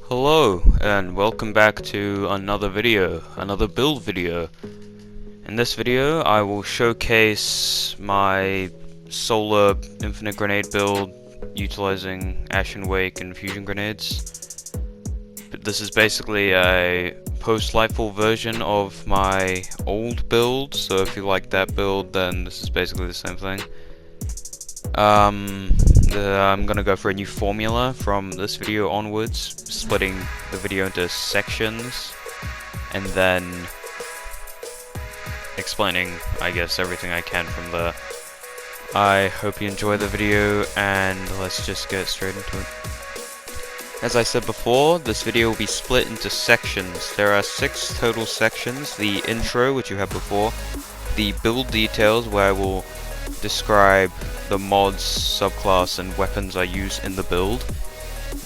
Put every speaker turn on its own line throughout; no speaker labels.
Hello and welcome back to another build video. In this video I will showcase my solar infinite grenade build utilizing Ashen Wake and fusion grenades. But this is basically a post-Lightfall version of my old build, so if you like that build then this is basically the same thing. I'm gonna go for a new formula from this video onwards, splitting the video into sections, and then explaining, I guess, everything I can from there. I hope you enjoy the video, and let's just get straight into it. As I said before, this video will be split into sections. There are 6 total sections: the intro, which you had before, the build details, where I will describe the mods, subclass, and weapons I use in the build,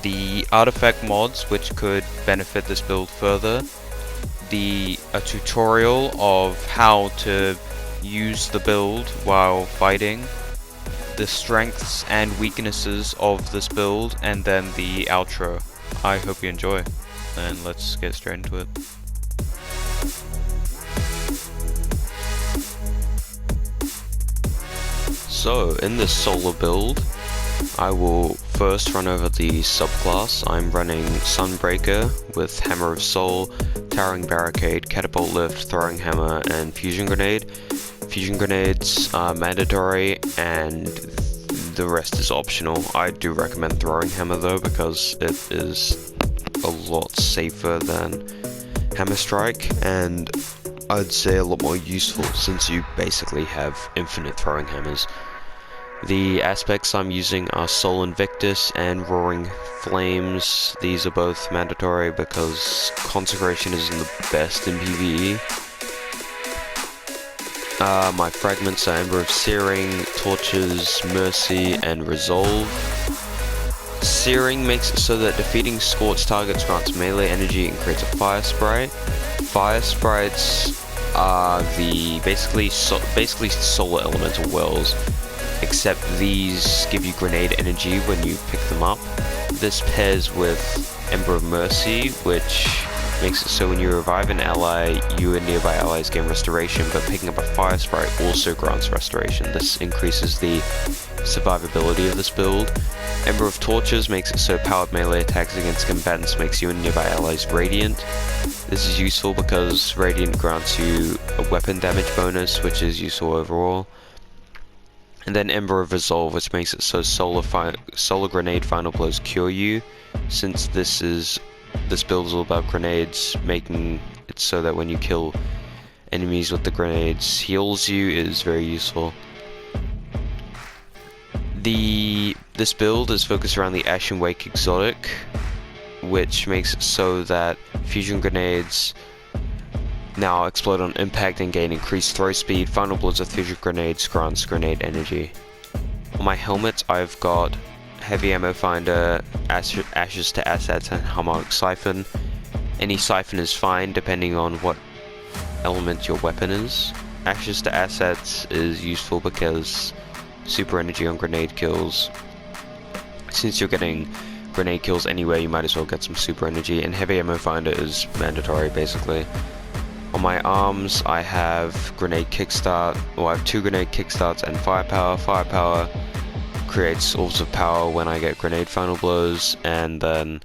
the artifact mods which could benefit this build further, a tutorial of how to use the build while fighting, the strengths and weaknesses of this build, and then the outro. I hope you enjoy, and let's get straight into it. So, in this solar build, I will first run over the subclass. I'm running Sunbreaker with Hammer of Soul, Towering Barricade, Catapult Lift, Throwing Hammer, and Fusion Grenade. Fusion Grenades are mandatory, and the rest is optional. I do recommend Throwing Hammer though, because it is a lot safer than Hammer Strike, and I'd say a lot more useful since you basically have infinite throwing hammers. The aspects I'm using are Soul Invictus and Roaring Flames. These are both mandatory because Consecration isn't the best in PvE. My fragments are Ember of Searing, Torches, Mercy, and Resolve. Searing makes it so that defeating scorched targets grants melee energy and creates a Fire Sprite. Fire Sprites are the basically solar elemental wells, except these give you grenade energy when you pick them up. This pairs with Ember of Mercy, which makes it so when you revive an ally, you and nearby allies gain restoration, but picking up a Fire Sprite also grants restoration. This increases the survivability of this build. Ember of Torches makes it so powered melee attacks against combatants makes you and nearby allies radiant. This is useful because Radiant grants you a weapon damage bonus, which is useful overall. And then Ember of Resolve, which makes it so solar grenade final blows cure you. Since this build is all about grenades, making it so that when you kill enemies with the grenades heals you is very useful. This build is focused around the Ashen Wake exotic, which makes it so that fusion grenades now explode on impact and gain increased throw speed. Final blows with fusion grenades grants grenade energy. On my helmet I've got Heavy Ammo Finder, Ashes to Assets, and Harmonic Siphon. Any siphon is fine depending on what element your weapon is. Ashes to Assets is useful because super energy on grenade kills. Since you're getting grenade kills anyway, you might as well get some super energy, and Heavy Ammo Finder is mandatory basically. On my arms I have Grenade Kickstart, I have 2 Grenade Kickstarts and Firepower. Firepower creates Orbs of Power when I get grenade final blows, and then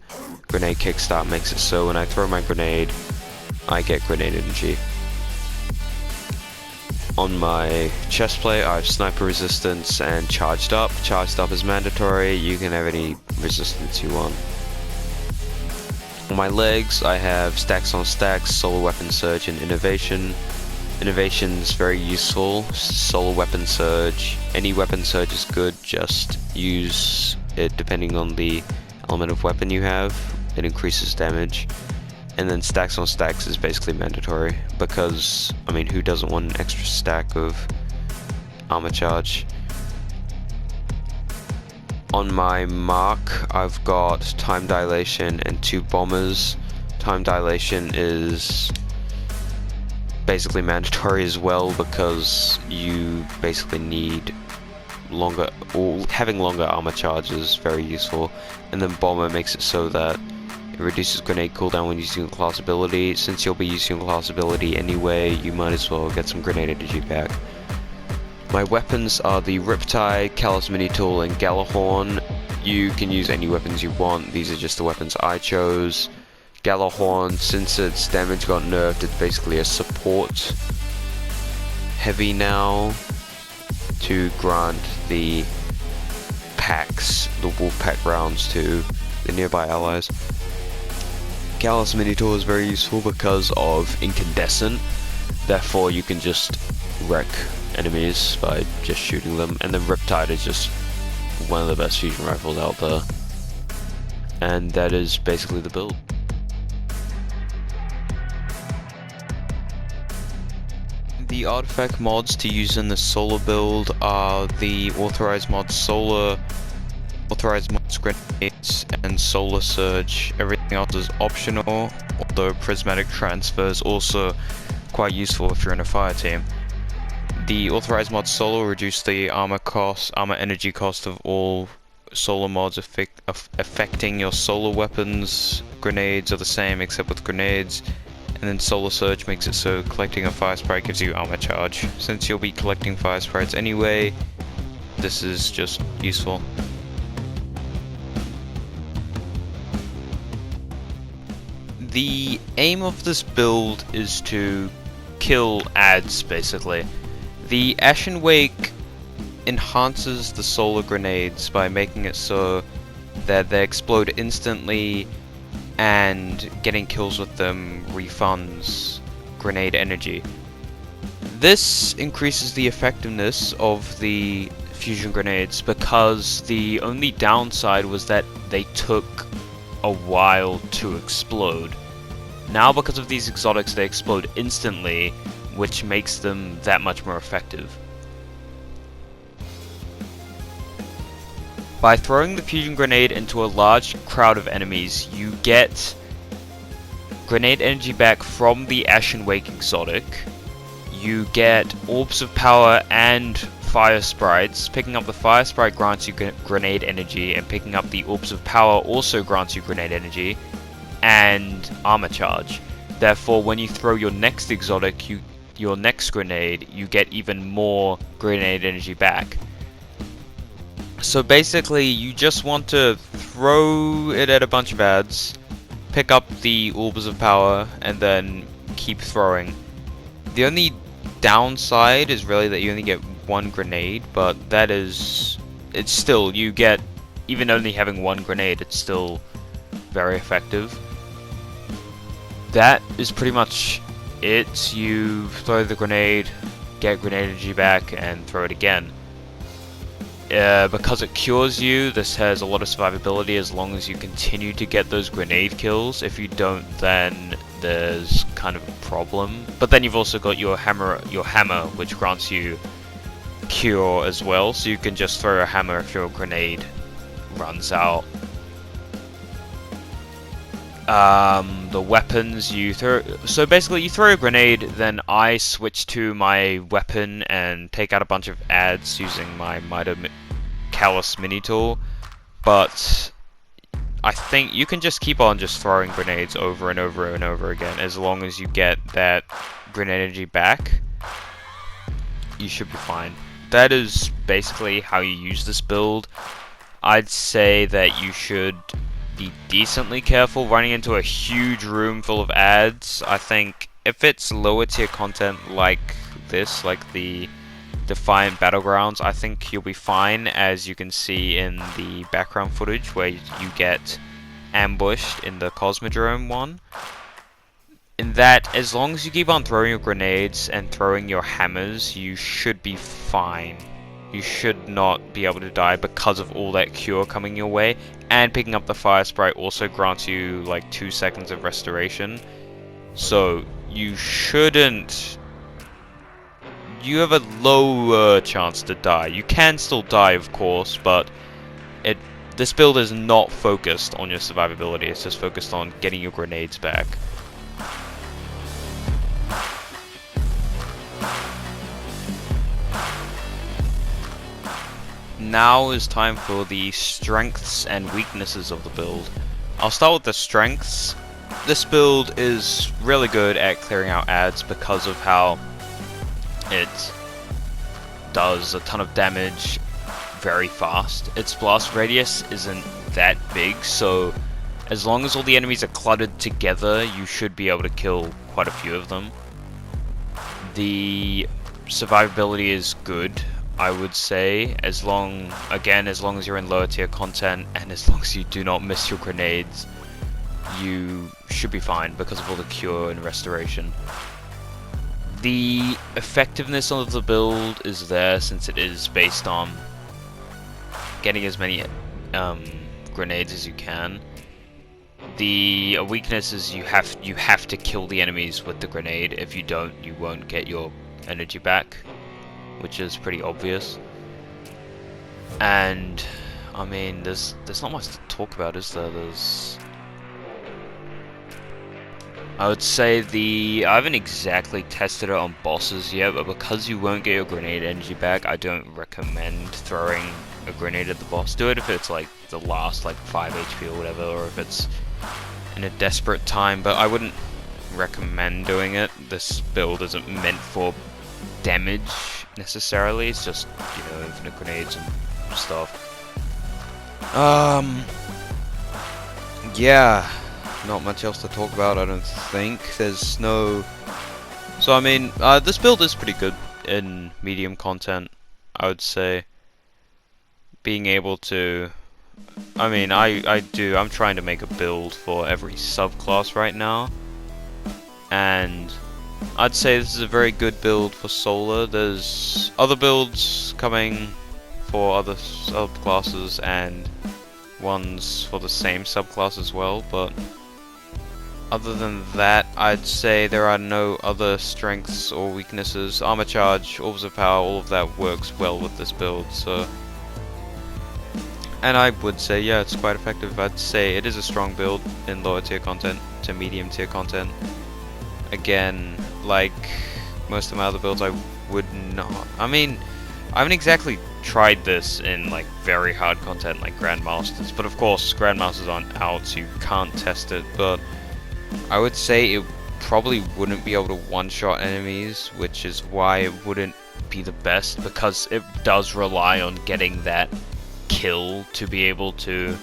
Grenade Kickstart makes it so when I throw my grenade I get grenade energy. On my chestplate I have Sniper Resistance and Charged Up. Charged Up is mandatory, you can have any resistance you want. On my legs I have Stacks on Stacks, Solar Weapon Surge, and Innovation. Innovation is very useful. Solar Weapon Surge, any weapon surge is good, just use it depending on the element of weapon you have. It increases damage. And then Stacks on Stacks is basically mandatory because, I mean, who doesn't want an extra stack of armor charge? On my mark I've got Time Dilation and 2 bombers. Time Dilation is basically mandatory as well because you basically need longer, or having longer armor charge is very useful. And then Bomber makes it so that It reduces grenade cooldown when using a class ability. Since you'll be using a class ability anyway, you might as well get some grenade energy back. My weapons are the Riptide, Callous Mini Tool, and Galahorn. You can use any weapons you want, these are just the weapons I chose. Galahorn, since its damage got nerfed, it's basically a support heavy now to grant the packs, the wolf pack rounds to the nearby allies. Callous Mini Tool is very useful because of incandescent, therefore you can just wreck enemies by just shooting them, and then Riptide is just one of the best fusion rifles out there, and that is basically the build. The artifact mods to use in the solar build are the authorized mods solar, authorized mods grenades, and solar surge. Everything else is optional, although prismatic transfer is also quite useful if you're in a fire team. The authorized mod solar will reduce the armor energy cost of all solar mods affecting your solar weapons. Grenades are the same except with grenades. And then solar surge makes it so collecting a fire sprite gives you armor charge. Since you'll be collecting fire sprites anyway, this is just useful. The aim of this build is to kill ads, basically. The Ashen Wake enhances the solar grenades by making it so that they explode instantly, and getting kills with them refunds grenade energy. This increases the effectiveness of the fusion grenades because the only downside was that they took a while to explode. Now because of these exotics they explode instantly, which makes them that much more effective. By throwing the fusion grenade into a large crowd of enemies, you get grenade energy back from the Ashen Wake exotic. You get orbs of power and fire sprites. Picking up the fire sprite grants you grenade energy, and picking up the orbs of power also grants you grenade energy and armor charge. Therefore, when you throw your next exotic, your next grenade, you get even more grenade energy back. So basically, you just want to throw it at a bunch of ads, pick up the orbs of power, and then keep throwing. The only downside is really that you only get one grenade, but that is... it's still, you get... even only having one grenade, it's still very effective. That is pretty much it. You throw the grenade, get grenade energy back, and throw it again. Because it cures you, this has a lot of survivability as long as you continue to get those grenade kills. If you don't, then there's kind of a problem. But then you've also got your hammer, which grants you cure as well, so you can just throw a hammer if your grenade runs out. The weapons you throw, so basically you throw a grenade, then I switch to my weapon and take out a bunch of ads using my Callous Mini Tool, but I think you can just keep on just throwing grenades over and over and over again. As long as you get that grenade energy back, you should be fine. That is basically how you use this build. I'd say that you should be decently careful running into a huge room full of ads. I think if it's lower tier content like this, like the Defiant Battlegrounds, I think you'll be fine, as you can see in the background footage where you get ambushed in the Cosmodrome one. In that, as long as you keep on throwing your grenades and throwing your hammers, you should be fine. You should not be able to die because of all that cure coming your way, and picking up the fire sprite also grants you like 2 seconds of restoration. So you shouldn't... you have a lower chance to die. You can still die, of course, but this build is not focused on your survivability, it's just focused on getting your grenades back. Now is time for the strengths and weaknesses of the build. I'll start with the strengths. This build is really good at clearing out ads because of how it does a ton of damage very fast. Its blast radius isn't that big, so as long as all the enemies are cluttered together, you should be able to kill quite a few of them. The survivability is good, I would say, as long as you're in lower tier content and as long as you do not miss your grenades, you should be fine because of all the cure and restoration. The effectiveness of the build is there since it is based on getting as many grenades as you can. The weakness is you have to kill the enemies with the grenade. If you don't, you won't get your energy back, which is pretty obvious. And I mean, there's not much to talk about, is there? I would say I haven't exactly tested it on bosses yet, but because you won't get your grenade energy back, I don't recommend throwing a grenade at the boss. Do it if it's like the last like 5 HP or whatever, or if it's in a desperate time, but I wouldn't recommend doing it. This build isn't meant for damage necessarily, it's just, you know, infinite grenades and stuff. Yeah, not much else to talk about, I don't think. There's no... So I mean, this build is pretty good in medium content, I would say. Being able to... I mean, I'm trying to make a build for every subclass right now. And I'd say this is a very good build for Solar. There's other builds coming for other subclasses and ones for the same subclass as well, but other than that, I'd say there are no other strengths or weaknesses. Armor charge, orbs of power, all of that works well with this build, so... And I would say, yeah, it's quite effective. I'd say it is a strong build in lower tier content to medium tier content. Again, like most of my other builds, I would not... I mean, I haven't exactly tried this in like very hard content like Grandmasters, but of course Grandmasters aren't out, so you can't test it, but I would say it probably wouldn't be able to one-shot enemies, which is why it wouldn't be the best, because it does rely on getting that kill to be able to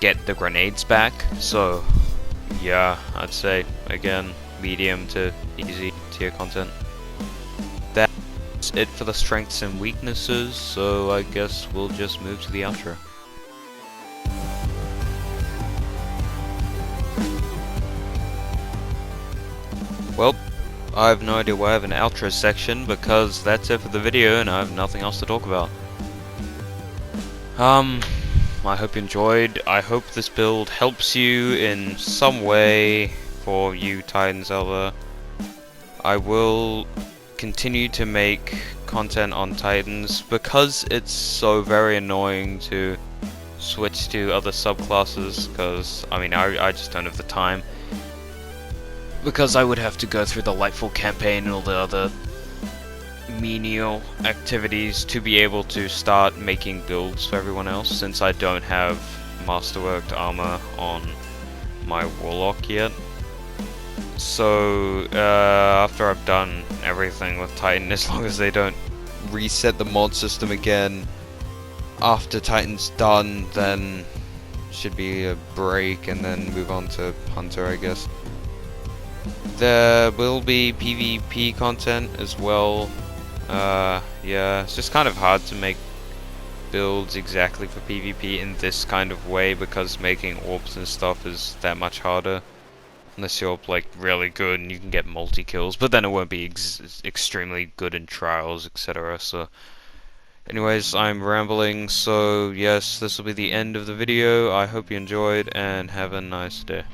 get the grenades back. So yeah, I'd say again medium to easy tier content. That's it for the strengths and weaknesses, so I guess we'll just move to the outro. Well, I have no idea why I have an outro section, because that's it for the video and I have nothing else to talk about. I hope you enjoyed. I hope this build helps you in some way for you Titans out there. I will continue to make content on Titans because it's so very annoying to switch to other subclasses, because I mean I just don't have the time, because I would have to go through the Lightfall campaign and all the other menial activities to be able to start making builds for everyone else, since I don't have masterworked armor on my Warlock yet. So after I've done everything with Titan, as long as they don't reset the mod system again after Titan's done, then should be a break and then move on to Hunter, I guess. There will be PvP content as well. Yeah, it's just kind of hard to make builds exactly for PvP in this kind of way, because making orbs and stuff is that much harder. Unless you're like really good and you can get multi-kills, but then it won't be extremely good in trials, etc. So anyways, I'm rambling, so yes, this will be the end of the video. I hope you enjoyed and have a nice day.